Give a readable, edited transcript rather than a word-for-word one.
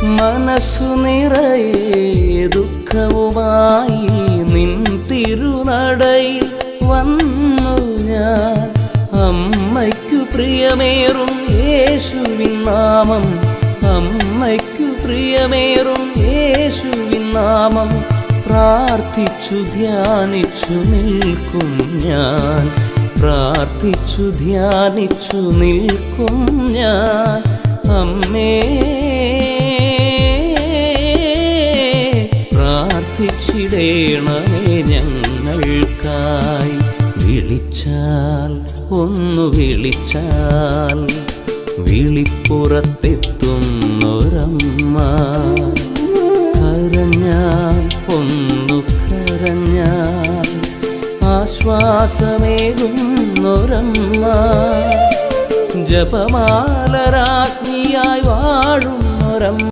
മനസ്സു നിറയെ ദുഃഖവുമായി നിൻ തിരുനടയിൽ വന്നു ഞാൻ. അമ്മയ്ക്കു പ്രിയമേറും യേശുവിൻ നാമം, അമ്മയ്ക്കു പ്രിയമേറും യേശുവിൻ നാമം പ്രാർത്ഥിച്ചു ധ്യാനിച്ചു നിൽക്കും ഞാൻ, പ്രാർത്ഥിച്ചു ധ്യാനിച്ചു നിൽക്കും ഞാൻ. അമ്മേ പ്രാർത്ഥിച്ചിടേണമേ ഞങ്ങൾക്കായി. വിളിച്ചാൽ ഒന്നു വിളിച്ചാൽ വിളിപ്പുറത്തെത്തുന്നൊരമ്മ, കരഞ്ഞാൽ ഒന്നു കരഞ്ഞാൽ ആശ്വാസമേകുന്നൊരമ്മ, ജപമാലരാജ്ഞിയായി വാഴുന്നൊരമ്മ.